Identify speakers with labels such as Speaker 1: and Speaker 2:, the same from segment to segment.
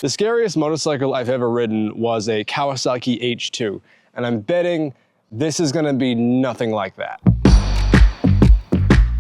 Speaker 1: The scariest motorcycle I've ever ridden was a Kawasaki H2, and I'm betting this is gonna be nothing like that.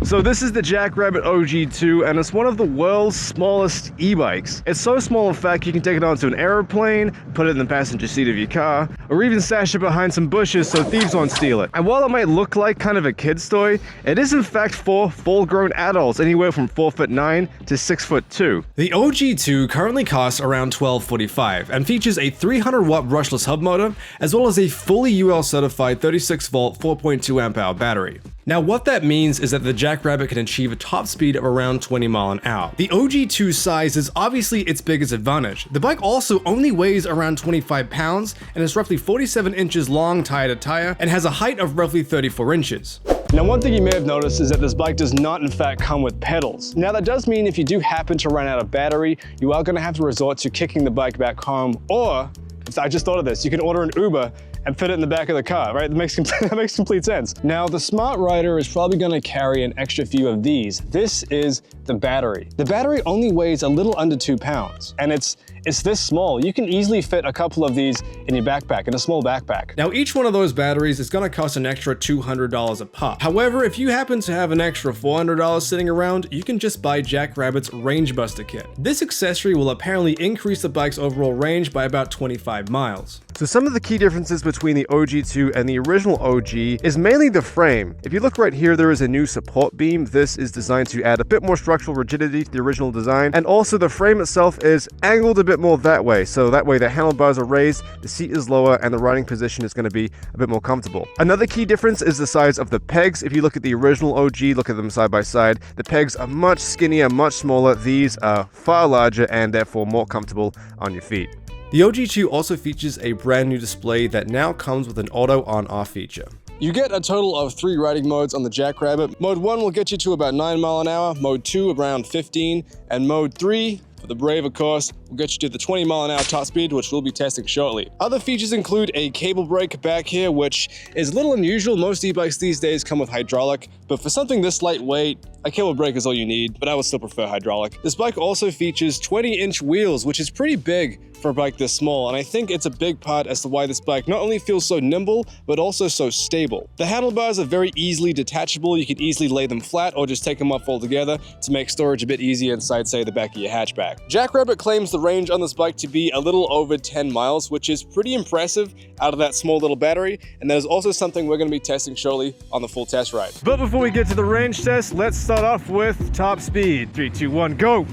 Speaker 1: So this is the JackRabbit OG2, and it's one of the world's smallest e-bikes. It's so small, in fact, you can take it onto an aeroplane, put it in the passenger seat of your car, or even stash it behind some bushes so thieves won't steal it. And while it might look like kind of a kid's toy, it is in fact for full-grown adults, anywhere from 4'9" to 6'2". The OG2 currently costs around $12.45 and features a 300-watt brushless hub motor, as well as a fully UL certified 36-volt 4.2 amp-hour battery. Now what that means is that the JackRabbit can achieve a top speed of around 20 miles an hour. The OG2's size is obviously its biggest advantage. The bike also only weighs around 25 pounds and is roughly 47 inches long tire to tire and has a height of roughly 34 inches. Now one thing you may have noticed is that this bike does not in fact come with pedals. Now that does mean if you do happen to run out of battery, you are going to have to resort to kicking the bike back home, or, I just thought of this, you can order an Uber and fit it in the back of the car, right? That makes complete sense. Now, the smart rider is probably gonna carry an extra few of these. This is the battery. The battery only weighs a little under 2 pounds, and it's this small. You can easily fit a couple of these in your backpack, in a small backpack. Now, each one of those batteries is gonna cost an extra $200 a pop. However, if you happen to have an extra $400 sitting around, you can just buy JackRabbit's Range Buster kit. This accessory will apparently increase the bike's overall range by about 25 miles. So some of the key differences between the OG2 and the original OG is mainly the frame. If you look right here, there is a new support beam. This is designed to add a bit more structural rigidity to the original design, and also the frame itself is angled a bit more that way, so that way the handlebars are raised, the seat is lower, and the riding position is going to be a bit more comfortable. Another key difference is the size of the pegs. If you look at the original OG, look at them side by side, the pegs are much skinnier, much smaller. These are far larger and therefore more comfortable on your feet. The OG2 also features a brand new display that now comes with an auto on-off feature. You get a total of 3 riding modes on the JackRabbit. Mode 1 will get you to about 9 miles an hour, mode 2 around 15, and mode 3, for the brave of course, will get you to the 20 mile an hour top speed, which we'll be testing shortly. Other features include a cable brake back here, which is a little unusual. Most e-bikes these days come with hydraulic, but for something this lightweight, a cable brake is all you need, but I would still prefer hydraulic. This bike also features 20-inch wheels, which is pretty big for a bike this small, and I think it's a big part as to why this bike not only feels so nimble, but also so stable. The handlebars are very easily detachable. You can easily lay them flat or just take them off altogether to make storage a bit easier inside, say, the back of your hatchback. JackRabbit claims the range on this bike to be a little over 10 miles, which is pretty impressive out of that small little battery, and that is also something we're going to be testing shortly on the full test ride. But before we get to the range test, let's start off with top speed. 3, 2, 1, go!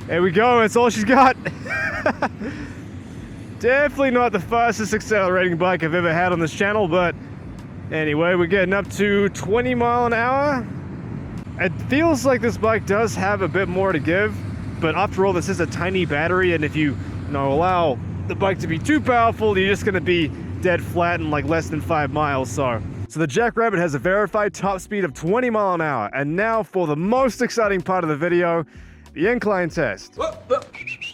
Speaker 1: There we go, that's all she's got. Definitely not the fastest accelerating bike I've ever had on this channel, but anyway, we're getting up to 20 miles an hour. It feels like this bike does have a bit more to give, but after all, this is a tiny battery, and if you allow the bike to be too powerful, you're just gonna be dead flat in like less than 5 miles. So the JackRabbit has a verified top speed of 20 miles an hour. And now for the most exciting part of the video, the incline test.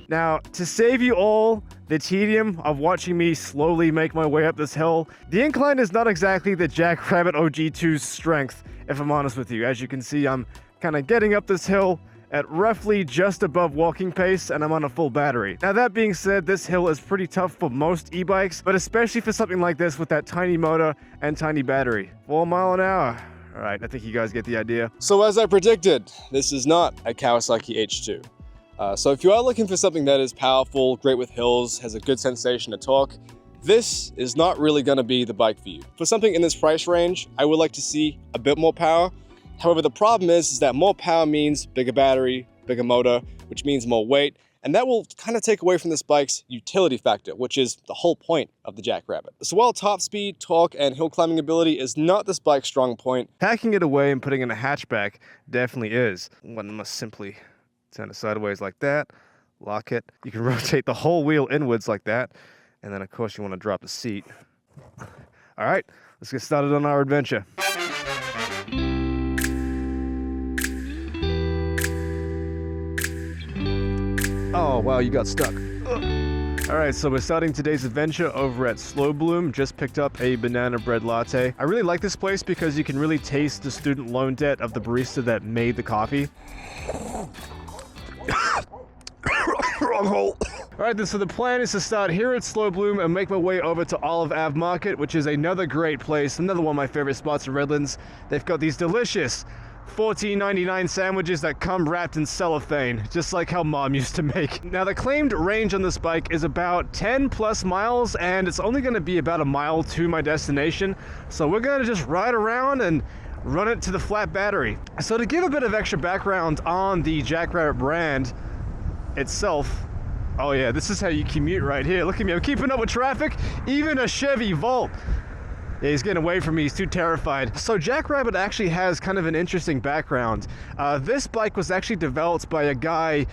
Speaker 1: Now, to save you all the tedium of watching me slowly make my way up this hill, the incline is not exactly the JackRabbit OG2's strength, if I'm honest with you. As you can see, I'm kind of getting up this hill at roughly just above walking pace, and I'm on a full battery. Now that being said, this hill is pretty tough for most e-bikes, but especially for something like this with that tiny motor and tiny battery. 4 miles an hour. All right, I think you guys get the idea. So as I predicted, this is not a Kawasaki H2. So if you are looking for something that is powerful, great with hills, has a good sensation of torque, this is not really gonna be the bike for you. For something in this price range, I would like to see a bit more power. However, the problem is that more power means bigger battery, bigger motor, which means more weight, and that will kind of take away from this bike's utility factor, which is the whole point of the JackRabbit. So while top speed, torque, and hill climbing ability is not this bike's strong point, packing it away and putting it in a hatchback definitely is. One must simply turn it sideways like that, lock it. You can rotate the whole wheel inwards like that, and then of course you want to drop the seat. All right, let's get started on our adventure. Oh, wow, you got stuck. All right, so we're starting today's adventure over at Slow Bloom. Just picked up a banana bread latte. I really like this place because you can really taste the student loan debt of the barista that made the coffee. Wrong hole. Alright then, so the plan is to start here at Slow Bloom and make my way over to Olive Ave Market, which is another great place, another one of my favorite spots in Redlands. They've got these delicious $14.99 sandwiches that come wrapped in cellophane, just like how Mom used to make. Now the claimed range on this bike is about 10 plus miles, and it's only going to be about a mile to my destination, so we're going to just ride around and run it to the flat battery. So to give a bit of extra background on the JackRabbit brand itself, oh yeah, this is how you commute right here. Look at me, I'm keeping up with traffic, even a Chevy Volt. Yeah, he's getting away from me, he's too terrified. So JackRabbit actually has kind of an interesting background. This bike was actually developed by a guy,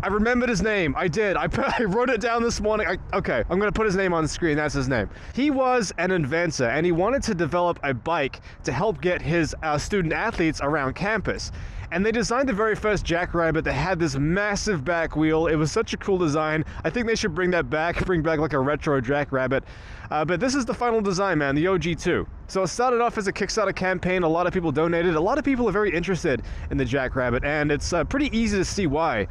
Speaker 1: I remembered his name, I did. I wrote it down this morning. Okay, I'm gonna put his name on the screen, that's his name. He was an inventor and he wanted to develop a bike to help get his student athletes around campus. And they designed the very first JackRabbit that had this massive back wheel. It was such a cool design. I think they should bring that back, bring back like a retro JackRabbit. But this is the final design, man, the OG2. So it started off as a Kickstarter campaign. A lot of people donated. A lot of people are very interested in the JackRabbit, and it's pretty easy to see why.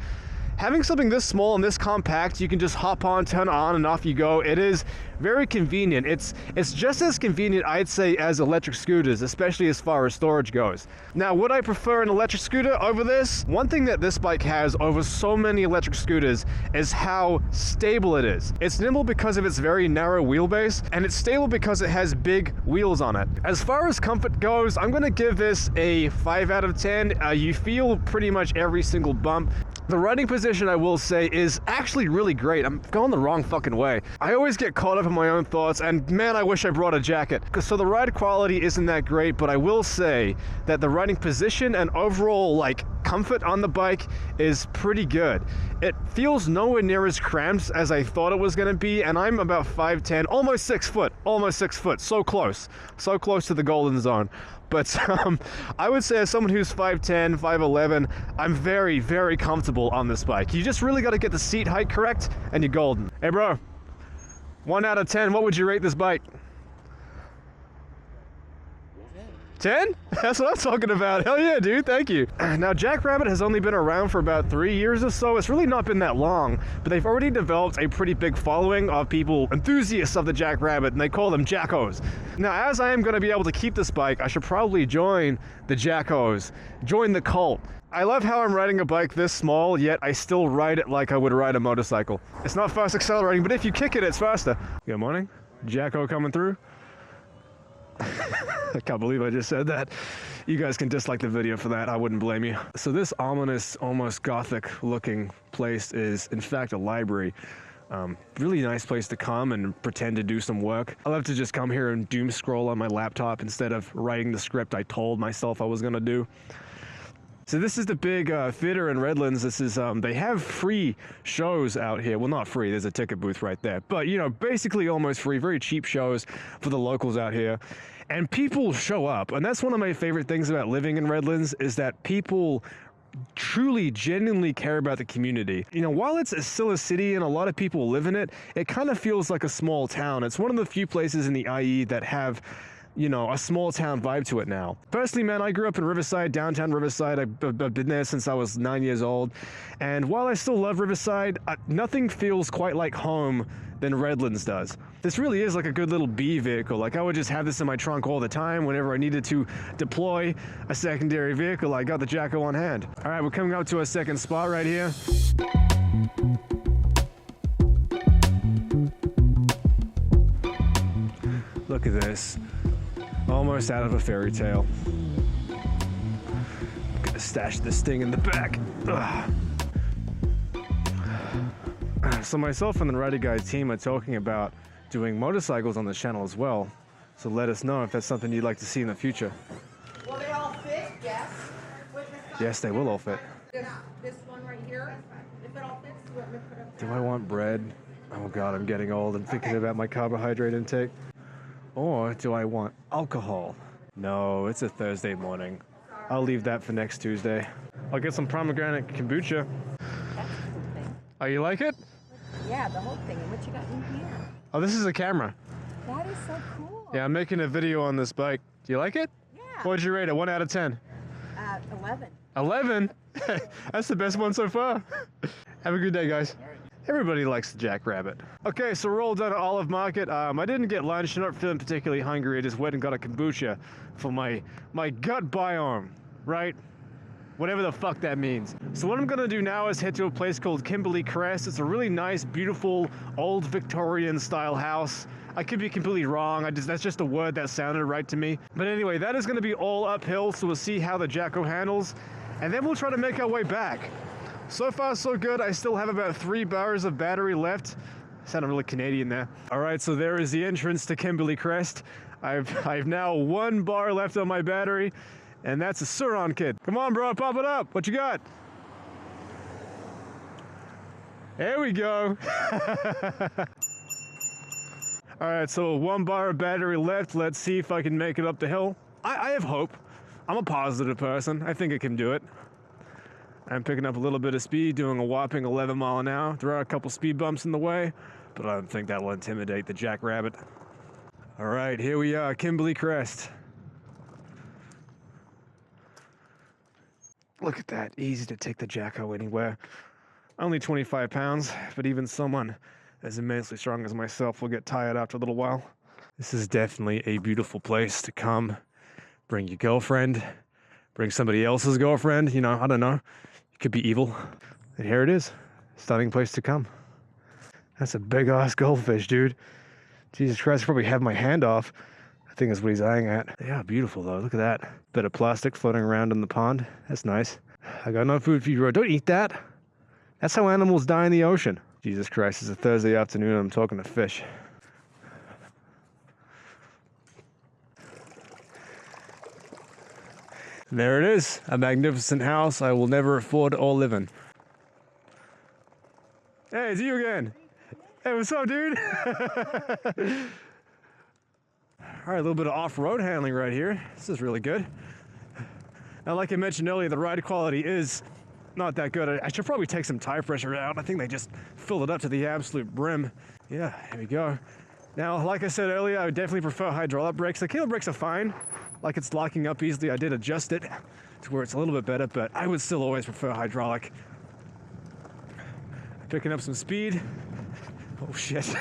Speaker 1: Having something this small and this compact, you can just hop on, turn on, and off you go. It is very convenient. It's just as convenient, I'd say, as electric scooters, especially as far as storage goes. Now, would I prefer an electric scooter over this? One thing that this bike has over so many electric scooters is how stable it is. It's nimble because of its very narrow wheelbase, and it's stable because it has big wheels on it. As far as comfort goes, I'm gonna give this a 5 out of 10. You feel pretty much every single bump. The riding position, I will say, is actually really great. I'm going the wrong fucking way. I always get caught up in my own thoughts, and man, I wish I brought a jacket. So the ride quality isn't that great, but I will say that the riding position and overall, like, comfort on the bike is pretty good. It feels nowhere near as cramped as I thought it was gonna be, and I'm about 5'10", almost 6 foot, so close to the golden zone. But I would say as someone who's 5'10", 5'11", I'm very, very comfortable on this bike. You just really got to get the seat height correct, and you're golden. Hey bro, 1 out of 10, what would you rate this bike? 10? That's what I'm talking about. Hell yeah, dude, thank you. Now, JackRabbit has only been around for about 3 years or so. It's really not been that long, but they've already developed a pretty big following of people, enthusiasts of the JackRabbit, and they call them Jackos. Now, as I am going to be able to keep this bike, I should probably join the Jackos, join the cult. I love how I'm riding a bike this small, yet I still ride it like I would ride a motorcycle. It's not fast accelerating, but if you kick it, it's faster. Good morning, Jacko coming through. I can't believe I just said that. You guys can dislike the video for that, I wouldn't blame you. So this ominous, almost gothic looking place is in fact a library. Really nice place to come and pretend to do some work. I love to just come here and doom scroll on my laptop instead of writing the script I told myself I was gonna do. So this is the big theater in Redlands. This is, they have free shows out here. Well, not free, there's a ticket booth right there. But, you know, basically almost free, very cheap shows for the locals out here. And people show up. And that's one of my favorite things about living in Redlands is that people truly, genuinely care about the community. You know, while it's still a city and a lot of people live in it, it kind of feels like a small town. It's one of the few places in the IE that have, you know, a small town vibe to it now. Personally, man, I grew up in Riverside, downtown Riverside. I've been there since I was 9 years old. And while I still love Riverside, nothing feels quite like home than Redlands does. This really is like a good little B vehicle. Like I would just have this in my trunk all the time whenever I needed to deploy a secondary vehicle. I got the Jacko on hand. All right, we're coming up to a second spot right here. Look at this. Almost out of a fairy tale. I'm gonna stash this thing in the back. Ugh. So myself and the riderguide team are talking about doing motorcycles on this channel as well. So let us know if that's something you'd like to see in the future.
Speaker 2: Will they all fit? Yes.
Speaker 1: Yes, they will all fit.
Speaker 2: This one right here, if it all fits, you want me to put it?
Speaker 1: Do I want bread? Oh God, I'm getting old and thinking about my carbohydrate intake. Or do I want alcohol? No, it's a Thursday morning. I'll leave that for next Tuesday. I'll get some pomegranate kombucha.
Speaker 2: That's a cool thing.
Speaker 1: Oh, you like it?
Speaker 2: Yeah, the whole thing. And what you got in here?
Speaker 1: Oh, this is a camera.
Speaker 2: That is so cool.
Speaker 1: Yeah, I'm making a video on this bike. Do you like it?
Speaker 2: Yeah.
Speaker 1: What'd you rate it? 1 out of 10?
Speaker 2: 11.
Speaker 1: 11? That's the best one so far. Have a good day, guys. Everybody likes the JackRabbit. Okay, so we're all done at Olive Market. I didn't get lunch. I'm not feeling particularly hungry. I just went and got a kombucha for my gut biome, right? Whatever the fuck that means. So what I'm gonna do now is head to a place called Kimberley Crest. It's a really nice, beautiful, old Victorian style house. I could be completely wrong. That's just a word that sounded right to me. But anyway, that is gonna be all uphill, so we'll see how the Jacko handles, and then we'll try to make our way back. So far, so good. I still have about 3 bars of battery left. Sounded really Canadian there. All right, so there is the entrance to Kimberley Crest. I've now 1 bar left on my battery, and that's a Suron kit. Come on, bro, pop it up. What you got? There we go. All right, so 1 bar of battery left. Let's see if I can make it up the hill. I have hope. I'm a positive person. I think I can do it. I'm picking up a little bit of speed, doing a whopping 11 miles an hour. There are a couple speed bumps in the way, but I don't think that will intimidate the JackRabbit. All right, here we are, Kimberley Crest. Look at that, easy to take the Jacko anywhere. Only 25 pounds, but even someone as immensely strong as myself will get tired after a little while. This is definitely a beautiful place to come. Bring your girlfriend, bring somebody else's girlfriend, you know, I don't know. It could be evil. And here it is, stunning place to come. That's a big ass goldfish, dude. Jesus Christ, I probably have my hand off. I think that's what he's eyeing at. They are beautiful though, look at that. Bit of plastic floating around in the pond. That's nice. I got no food for you, bro. Don't eat that. That's how animals die in the ocean. Jesus Christ, it's a Thursday afternoon and I'm talking to fish. And there it is, a magnificent house I will never afford or live in. Hey, it's you again. Hey, what's up, dude? All right, a little bit of off-road handling right here. This is really good. Now, like I mentioned earlier, the ride quality is not that good. I should probably take some tire pressure out. I think they just filled it up to the absolute brim. Yeah, here we go. Now, like I said earlier, I would definitely prefer hydraulic brakes. The cable brakes are fine. Like it's locking up easily. I did adjust it to where it's a little bit better, but I would still always prefer hydraulic. Picking up some speed. Oh shit.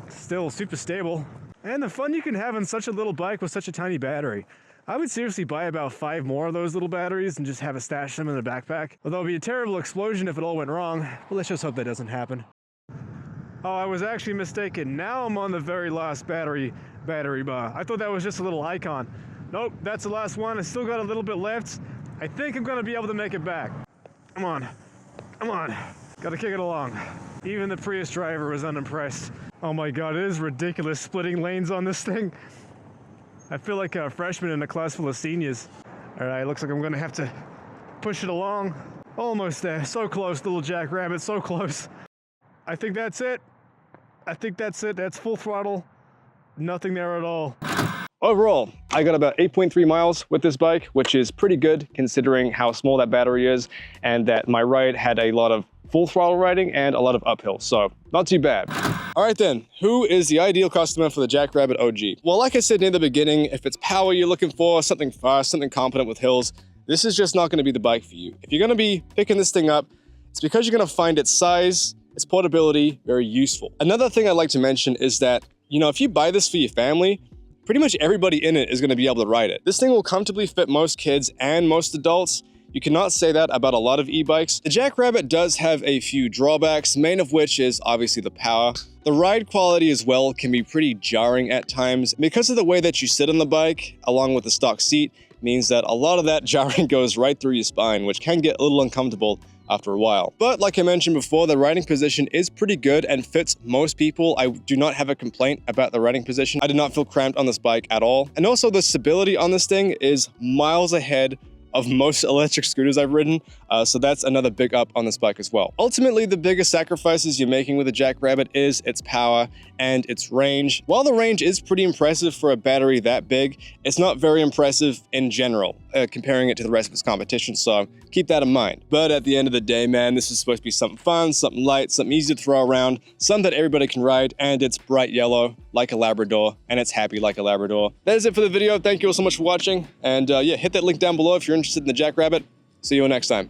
Speaker 1: Still super stable. And the fun you can have on such a little bike with such a tiny battery. I would seriously buy about 5 more of those little batteries and just have a stash of them in the backpack. Although it'd be a terrible explosion if it all went wrong. But let's just hope that doesn't happen. Oh, I was actually mistaken. Now I'm on the very last battery bar. I thought that was just a little icon. Nope, that's the last one. I still got a little bit left. I think I'm gonna be able to make it back. Come on, come on. Gotta kick it along. Even the Prius driver was unimpressed. Oh my God, it is ridiculous splitting lanes on this thing. I feel like a freshman in a class full of seniors. All right, looks like I'm gonna have to push it along. Almost there, so close, little JackRabbit, so close. I think that's it. I think that's it. That's full throttle. Nothing there at all. Overall, I got about 8.3 miles with this bike, which is pretty good considering how small that battery is and that my ride had a lot of full throttle riding and a lot of uphill, so not too bad. All right then, who is the ideal customer for the JackRabbit OG? Well, like I said near the beginning, if it's power you're looking for, something fast, something competent with hills, this is just not gonna be the bike for you. If you're gonna be picking this thing up, it's because you're gonna find its size, its portability very useful. Another thing I'd like to mention is that, you know, if you buy this for your family, pretty much everybody in it is going to be able to ride it. This thing will comfortably fit most kids and most adults. You cannot say that about a lot of e-bikes. The JackRabbit does have a few drawbacks, main of which is obviously the power. The ride quality as well can be pretty jarring at times because of the way that you sit on the bike, along with the stock seat, means that a lot of that jarring goes right through your spine, which can get a little uncomfortable after a while. But like I mentioned before, the riding position is pretty good and fits most people. I do not have a complaint about the riding position. I did not feel cramped on this bike at all. And also the stability on this thing is miles ahead of most electric scooters I've ridden, so that's another big up on this bike as well. Ultimately, the biggest sacrifices you're making with the JackRabbit is its power and its range. While the range is pretty impressive for a battery that big, it's not very impressive in general, comparing it to the rest of its competition, so keep that in mind. But at the end of the day, man, this is supposed to be something fun, something light, something easy to throw around, something that everybody can ride, and it's bright yellow like a Labrador, and it's happy like a Labrador. That is it for the video. Thank you all so much for watching, and yeah, hit that link down below if you're interested in the JackRabbit. See you all next time.